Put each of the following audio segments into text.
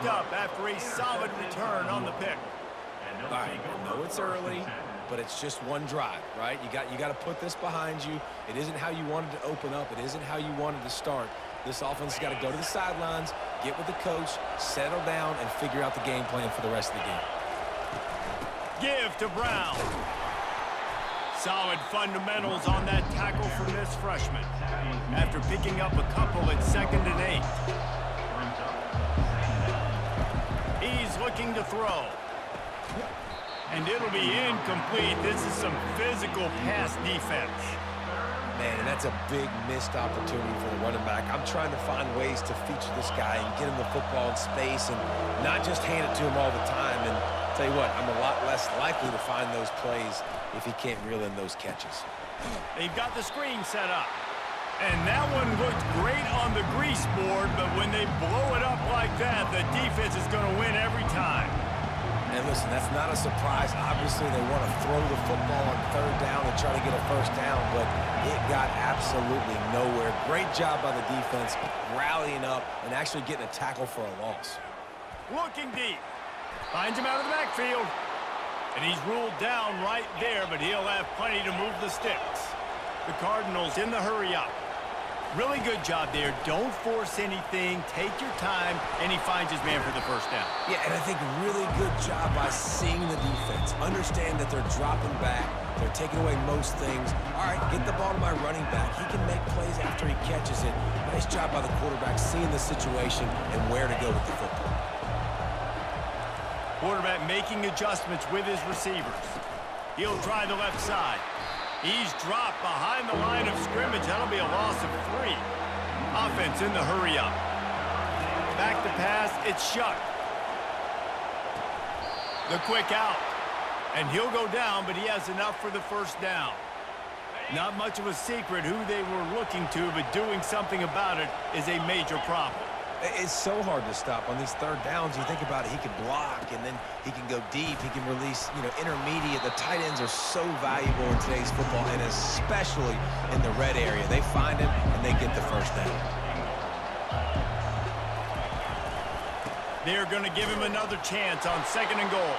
up after a solid return on the pick. All right, I know it's early, but it's just one drive, right? You got to put this behind you. It isn't how you wanted to open up. It isn't how you wanted to start. This offense has got to go to the sidelines, get with the coach, settle down, and figure out the game plan for the rest of the game. Give to Brown. Solid fundamentals on that tackle from this freshman. After picking up a couple at 2nd and 8. He's looking to throw. And it'll be incomplete. This is some physical pass defense. Man, and that's a big missed opportunity for the running back. I'm trying to find ways to feature this guy and get him the football in space and not just hand it to him all the time. And tell you what, I'm a lot less likely to find those plays if he can't reel in those catches. They've got the screen set up. And that one looked great on the grease board, but when they blow it up like that, the defense is going to win every time. And listen, that's not a surprise. Obviously, they want to throw the football on 3rd down and try to get a 1st down, but it got absolutely nowhere. Great job by the defense, rallying up and actually getting a tackle for a loss. Looking deep. Finds him out of the backfield. And he's ruled down right there, but he'll have plenty to move the sticks. The Cardinals in the hurry up. Really good job there. Don't force anything. Take your time, and he finds his man for the 1st down. Yeah, and I think really good job by seeing the defense. Understand that they're dropping back. They're taking away most things. All right, get the ball to my running back. He can make plays after he catches it. Nice job by the quarterback seeing the situation and where to go with the football. Quarterback making adjustments with his receivers. He'll try the left side. He's dropped behind the line of scrimmage. That'll be a loss of 3. Offense in the hurry up. Back to pass. It's Shuck. The quick out. And he'll go down, but he has enough for the 1st down. Not much of a secret who they were looking to, but doing something about it is a major problem. It's so hard to stop on these 3rd downs. You think about it, he can block, and then he can go deep. He can release, intermediate. The tight ends are so valuable in today's football, and especially in the red area. They find him, and they get the 1st down. They're going to give him another chance on 2nd and goal.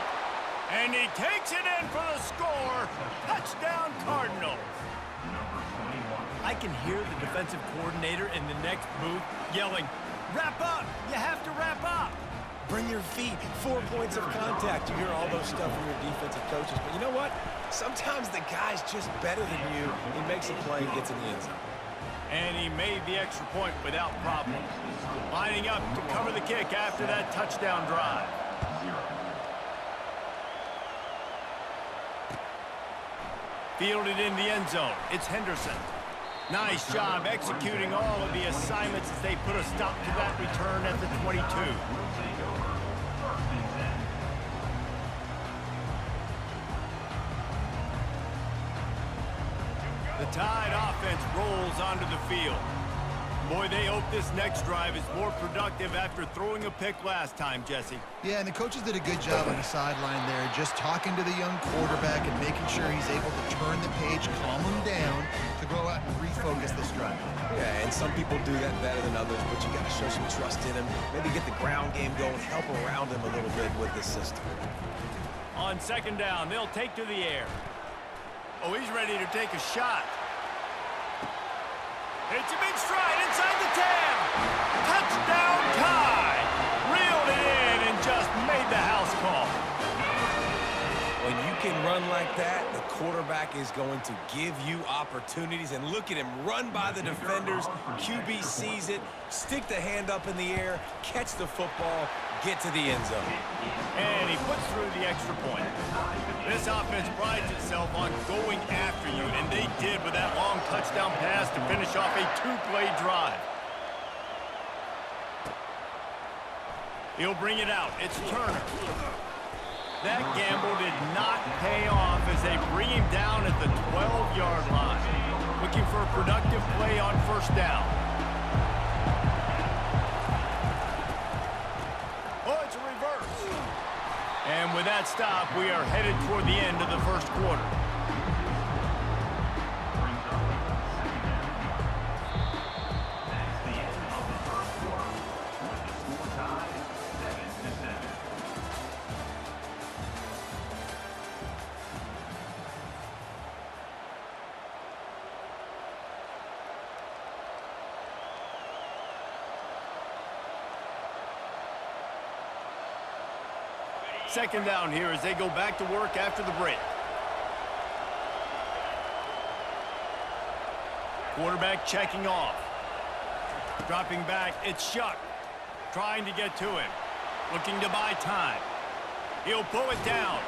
And he takes it in for the score. Touchdown, Cardinals. I can hear the defensive coordinator in the next booth yelling, "Wrap up! You have to wrap up!" Bring your feet. 4 points of contact. You hear all those stuff from your defensive coaches. But you know what? Sometimes the guy's just better than you. He makes a play and gets in the end zone. And he made the extra point without problem. Lining up to cover the kick after that touchdown drive. Fielded in the end zone. It's Henderson. Nice job executing all of the assignments as they put a stop to that return at the 22. The Tide offense rolls onto the field. Boy, they hope this next drive is more productive after throwing a pick last time, Jesse. Yeah, and the coaches did a good job on the sideline there, just talking to the young quarterback and making sure he's able to turn the page, calm him down, to go out and refocus this drive. Yeah, and some people do that better than others, but you got to show some trust in him. Maybe get the ground game going, help around him a little bit with this system. On 2nd down, they'll take to the air. Oh, he's ready to take a shot. It's a big stride inside the 10. Touchdown, Tide. Reeled it in and just made the house call. When you can run like that, the quarterback is going to give you opportunities. And look at him run by the defenders. QB sees it, stick the hand up in the air, catch the football, get to the end zone. And he puts through the extra point. This offense prides itself on going after you, and they did with that long touchdown pass to finish off a 2-play drive. He'll bring it out. It's Turner. That gamble did not pay off as they bring him down at the 12-yard line. Looking for a productive play on 1st down. Oh, it's a reverse. And with that stop, we are headed toward the end of the 1st quarter. Second down here as they go back to work after the break. Quarterback checking off. Dropping back, it's Shuck. Trying to get to him. Looking to buy time. He'll pull it down.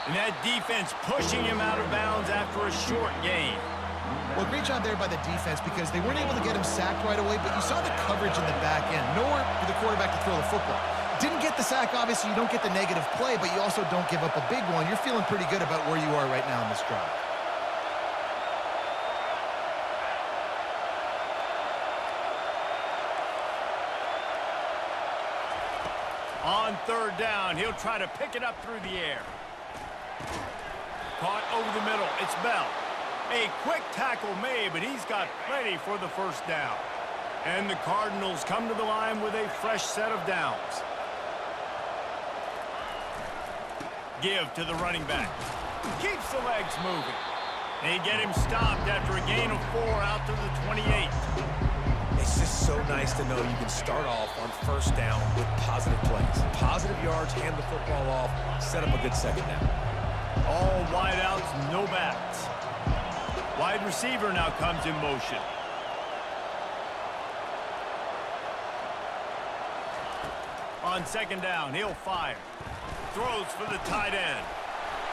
And that defense pushing him out of bounds after a short gain. Well, great job there by the defense because they weren't able to get him sacked right away, but you saw the coverage in the back end. Nowhere for the quarterback to throw the football. Didn't get the sack, obviously. You don't get the negative play, but you also don't give up a big one. You're feeling pretty good about where you are right now in this drive. On third down, he'll try to pick it up through the air. Caught over the middle. It's Bell. A quick tackle made, but he's got plenty for the first down. And the Cardinals come to the line with a fresh set of downs. Give to the running back. Keeps the legs moving. They get him stopped after a gain of 4 out to the 28. It's just so nice to know you can start off on first down with positive plays. Positive yards, hand the football off, set up a good second down. All wideouts, no backs. Wide receiver now comes in motion. On second down, he'll fire. Throws for the tight end.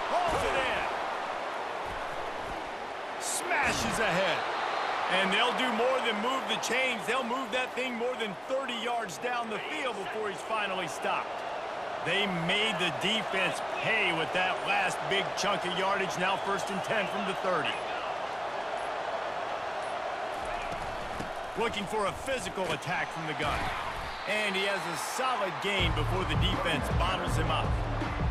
Hauls it in. Smashes ahead. And they'll do more than move the chains. They'll move that thing more than 30 yards down the field before he's finally stopped. They made the defense pay with that last big chunk of yardage. Now 1st and 10 from the 30. Looking for a physical attack from the gun. And he has a solid gain before the defense bottles him up.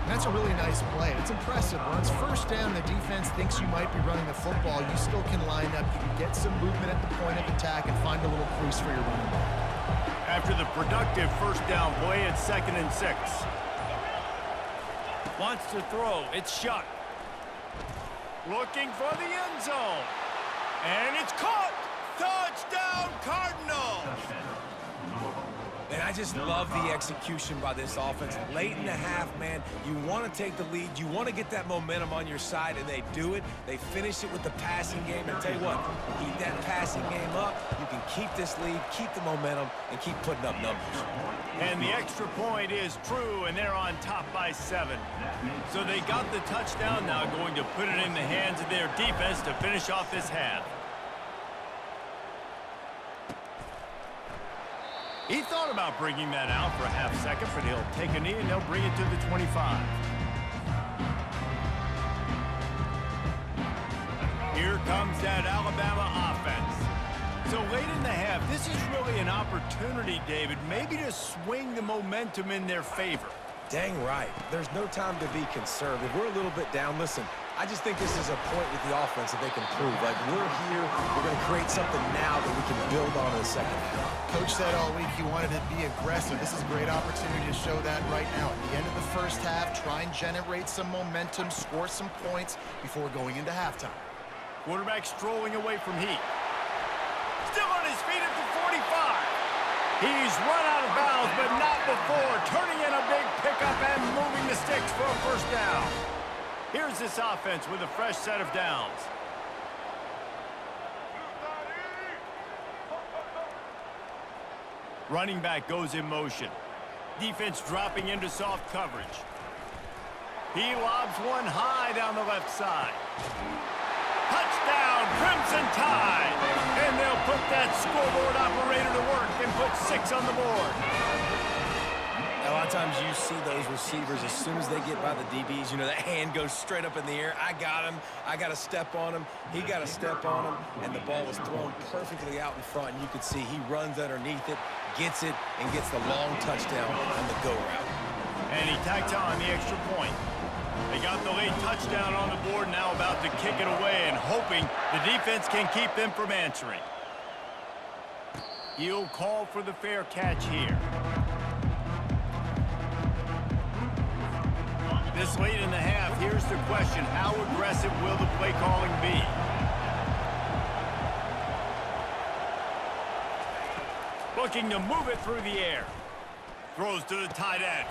That's a really nice play. It's impressive. Once first down, the defense thinks you might be running the football. You still can line up. You can get some movement at the point of attack and find a little crease for your running back. After the productive first down play, it's 2nd and 6. Wants to throw. It's Shuck. Looking for the end zone. And it's caught. Touchdown, Cardinals. And I just love the execution by this offense. Late in the half, man, you want to take the lead. You want to get that momentum on your side, and they do it. They finish it with the passing game. And tell you what, keep that passing game up. You can keep this lead, keep the momentum, and keep putting up numbers. And the extra point is true, and they're on top by 7. So they got the touchdown now, going to put it in the hands of their defense to finish off this half. He thought about bringing that out for a half second, but he'll take a knee and they'll bring it to the 25. Here comes that Alabama offense. So late in the half, this is really an opportunity, David, maybe to swing the momentum in their favor. Dang right. There's no time to be conservative. We're a little bit down. Listen, I just think this is a point with the offense that they can prove. Like, we're here, we're going to create something now that we can build on in the second half. Coach said all week he wanted to be aggressive. This is a great opportunity to show that right now. At the end of the first half, try and generate some momentum, score some points before going into halftime. Quarterback strolling away from Heat. Still on his feet at the 45. He's run out of bounds, but not before. Turning in a big pickup and moving the sticks for a first down. Here's this offense with a fresh set of downs. Running back goes in motion. Defense dropping into soft coverage. He lobs one high down the left side. Touchdown, Crimson Tide! And they'll put that scoreboard operator to work and put 6 on the board. A lot of times you see those receivers, as soon as they get by the DBs, you know, that hand goes straight up in the air. I got him. I got to step on him. He got to step on him. And the ball was thrown perfectly out in front. And you could see he runs underneath it, gets it, and gets the long touchdown on the go route. And he tacked on the extra point. They got the late touchdown on the board, now about to kick it away and hoping the defense can keep them from answering. He'll call for the fair catch here. This late in the half, here's the question. How aggressive will the play calling be? Looking to move it through the air. Throws to the tight end.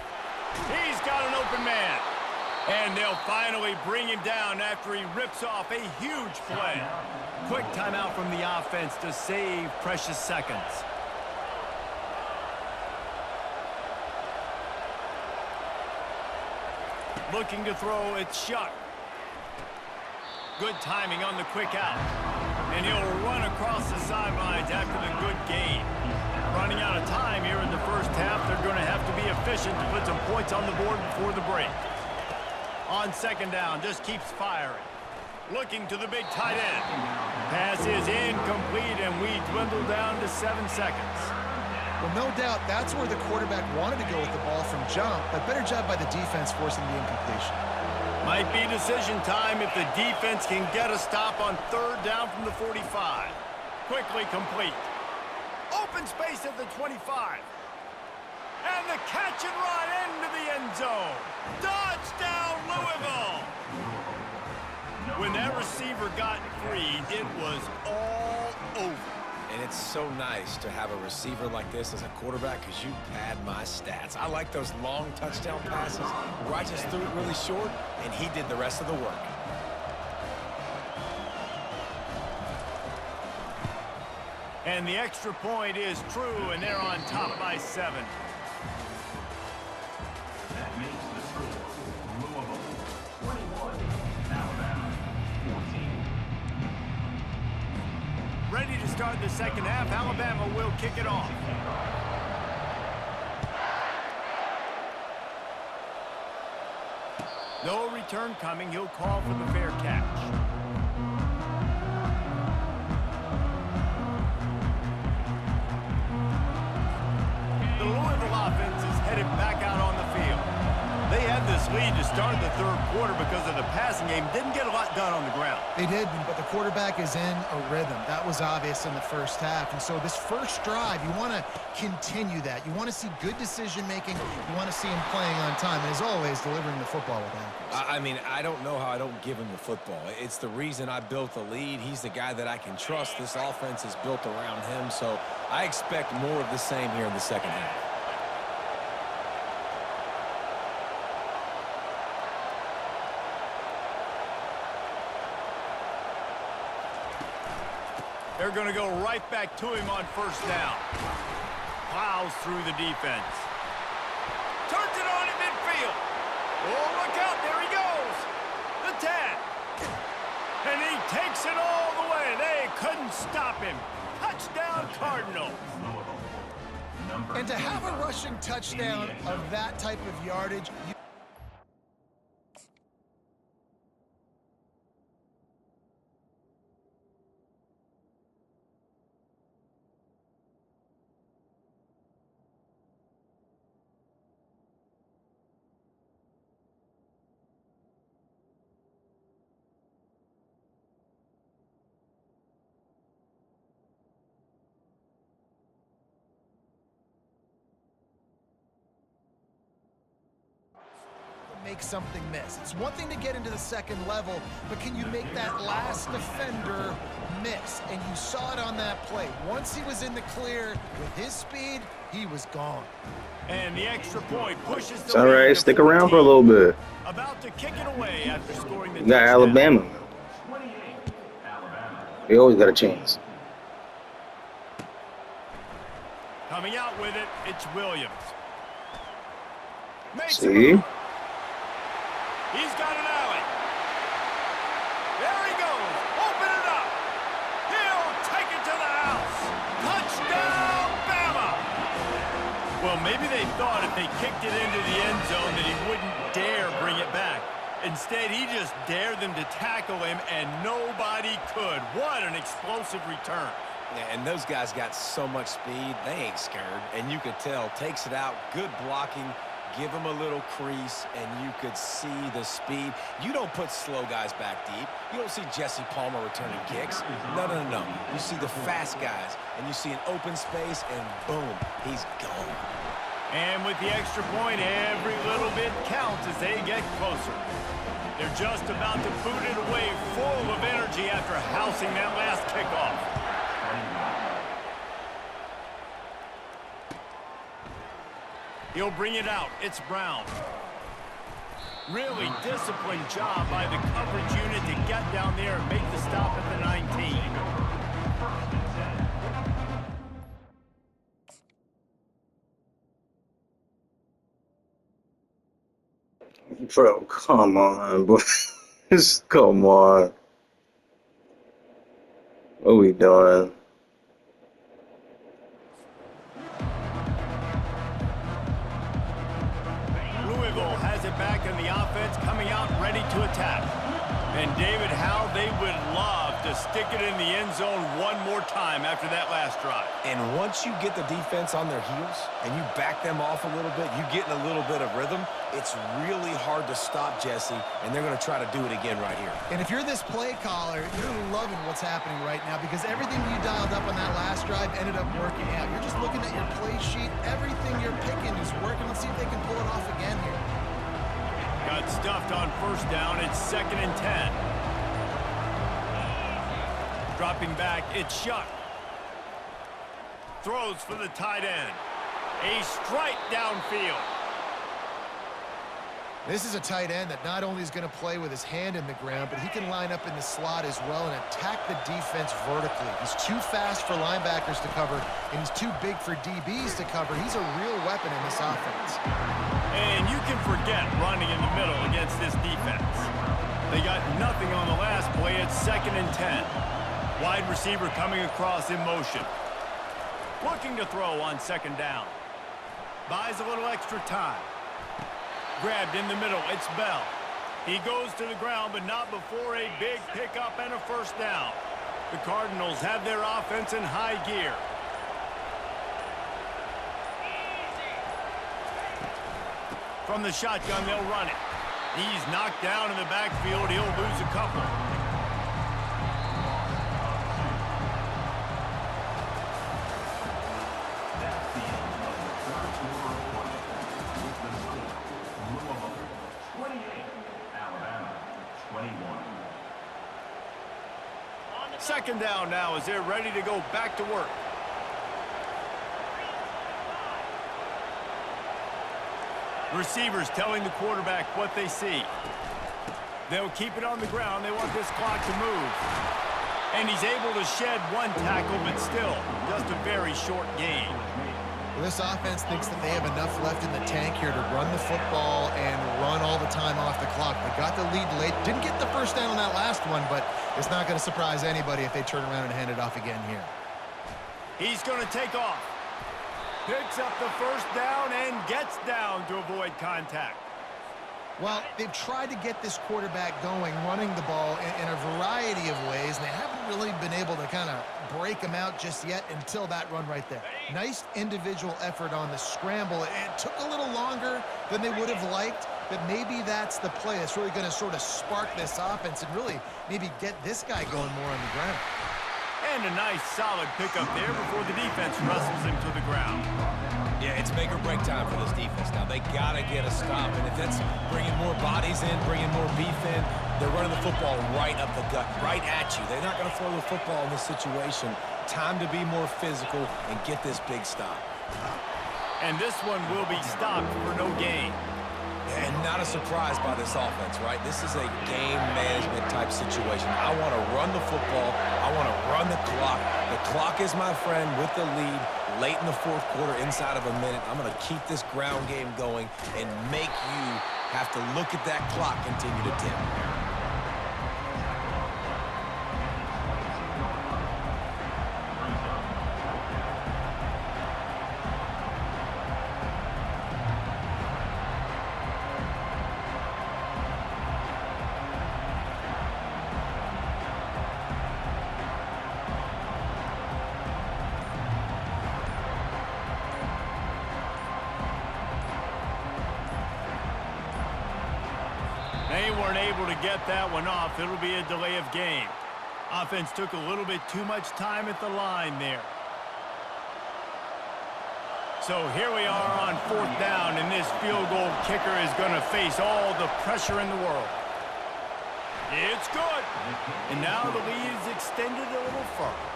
He's got an open man. And they'll finally bring him down after he rips off a huge play. Quick timeout from the offense to save precious seconds. Looking to throw, it's Shuck. Good timing on the quick out. And he'll run across the sidelines after the good gain. Running out of time here in the first half, they're going to have to be efficient to put some points on the board before the break. On second down, just keeps firing. Looking to the big tight end. Pass is incomplete, and we dwindle down to 7 seconds. Well, no doubt that's where the quarterback wanted to go with the ball from jump, but better job by the defense forcing the incompletion. Might be decision time if the defense can get a stop on third down from the 45. Quickly complete. Open space at the 25. And the catch and run into the end zone. Touchdown, Louisville! When that receiver got free, it was all over. And it's so nice to have a receiver like this as a quarterback because you pad my stats. I like those long touchdown passes where I just threw it really short, and he did the rest of the work. And the extra point is true, and they're on top by 7. That makes the score Louisville 21, Alabama 14. Ready to start the second half. Alabama will kick it off. No return coming. He'll call for the fair catch. The Louisville offense is headed back out on the field. They had this lead to start the third quarter because of the passing game. Didn't get a lot done on the ground. They did, but the quarterback is in a rhythm. That was obvious in the first half. And so this first drive, you want to continue that. You want to see good decision-making. You want to see him playing on time. And as always, delivering the football with accuracy. I mean, I don't know how I don't give him the football. It's the reason I built the lead. He's the guy that I can trust. This offense is built around him. So I expect more of the same here in the second half. They're going to go right back to him on first down. Plows through the defense. Turns it on at midfield. Oh, look out. There he goes. The tag. And he takes it all the way. They couldn't stop him. Touchdown, Cardinals. And to have a rushing touchdown of that type of yardage, make something miss. It's one thing to get into the second level, but can you make that last defender miss? And you saw it on that play. Once he was in the clear with his speed, he was gone. And the extra point pushes the It's all right. Stick around for a little bit. About to kick it away after scoring the You got touchdown. Alabama. 28, Alabama. They always got a chance. Coming out with it, it's Williams. Makes a See? move. He's got an alley. There he goes. Open it up. He'll take it to the house. Touchdown, Bama. Well, maybe they thought if they kicked it into the end zone that he wouldn't dare bring it back. Instead, he just dared them to tackle him, and nobody could. What an explosive return. Yeah, and those guys got so much speed, they ain't scared. And you could tell, takes it out, good blocking, give him a little crease, and you could see the speed. You don't put slow guys back deep. You don't see Jesse Palmer returning kicks. No. You see the fast guys, and you see an open space, and boom, he's gone. And with the extra point, every little bit counts as they get closer. They're just about to boot it away full of energy after housing that last kickoff. He'll bring it out. It's Brown. Really disciplined job by the coverage unit to get down there and make the stop at the 19. Bro, come on, boy. Just come on. What we doing? Louisville has it back in the offense, coming out ready to attack. And David, how they would love to stick it in the end zone one more time after that last drive. And once you get the defense on their heels and you back them off a little bit, you get in a little bit of rhythm, it's really hard to stop, Jesse, and they're going to try to do it again right here. And if you're this play caller, you're loving what's happening right now because everything you dialed up on that last drive ended up working out. You're just looking at your play sheet. Everything you're picking is working. Let's see if they can pull it off again here. Got stuffed on first down. It's 2nd and 10. Dropping back, it's Shuck. Throws for the tight end. A strike downfield. This is a tight end that not only is going to play with his hand in the ground, but he can line up in the slot as well and attack the defense vertically. He's too fast for linebackers to cover, and he's too big for DBs to cover. He's a real weapon in this offense. And you can forget running in the middle against this defense. They got nothing on the last play. It's 2nd and 10. Wide receiver coming across in motion. Looking to throw on 2nd down. Buys a little extra time. Grabbed in the middle, it's Bell. He goes to the ground, but not before a big pickup and a first down. The Cardinals have their offense in high gear. From the shotgun, they'll run it. He's knocked down in the backfield. He'll lose a couple. That's the end of the third quarter of play. With the score, Louisville 28, Alabama 21. 2nd down now as they're ready to go back to work. Receivers telling the quarterback what they see. They'll keep it on the ground. They want this clock to move. And he's able to shed one tackle, but still just a very short gain. Well, this offense thinks that they have enough left in the tank here to run the football and run all the time off the clock. They got the lead late. Didn't get the first down on that last one, but it's not going to surprise anybody if they turn around and hand it off again here. He's going to take off. Picks up the first down and gets down to avoid contact. Well, they've tried to get this quarterback going, running the ball in a variety of ways, and they haven't really been able to kind of break him out just yet until that run right there. Nice individual effort on the scramble. It took a little longer than they would have liked, but maybe that's the play that's really going to sort of spark this offense and really maybe get this guy going more on the ground. And a nice solid pickup there before the defense wrestles him to the ground. Yeah, it's make or break time for this defense. Now, they got to get a stop, and if that's bringing more bodies in, bringing more beef in, they're running the football right up the gut, right at you. They're not going to throw the football in this situation. Time to be more physical and get this big stop. And this one will be stopped for no gain. And not a surprise by this offense, right? This is a game management type situation. I want to run the football. I want to run the clock. The clock is my friend with the lead late in the fourth quarter, inside of a minute. I'm going to keep this ground game going and make you have to look at that clock continue to tick. They weren't able to get that one off. It'll be a delay of game. Offense took a little bit too much time at the line there. So here we are on 4th down, and this field goal kicker is going to face all the pressure in the world. It's good. And now the lead is extended a little further.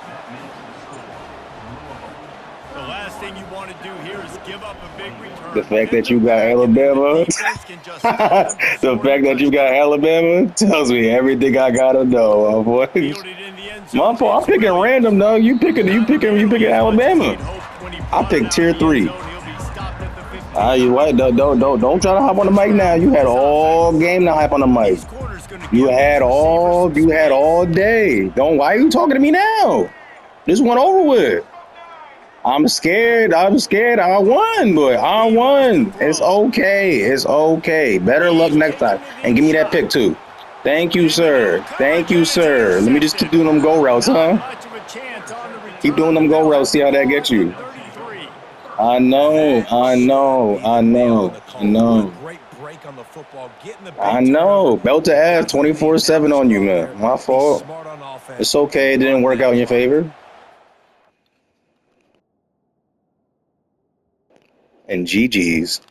That makes the score Louisville The last thing you want to do here is give up a big return. The fact that you got Alabama, the fact that you got Alabama tells me everything I gotta know, boy. My fault. I'm picking random, though. You picking Alabama. I picked tier 3. You white? Don't try to hop on the mic now. You had all game to hype on the mic. You had all day. Why are you talking to me now? This one over with. I'm scared. I won, but I won. It's okay. Better luck next time. And give me that pick, too. Thank you, sir. Let me just keep doing them go routes, huh? Keep doing them go routes. See how that gets you. I know. Belt to ass 24/7 on you, man. My fault. It's okay. It didn't work out in your favor. And GG's.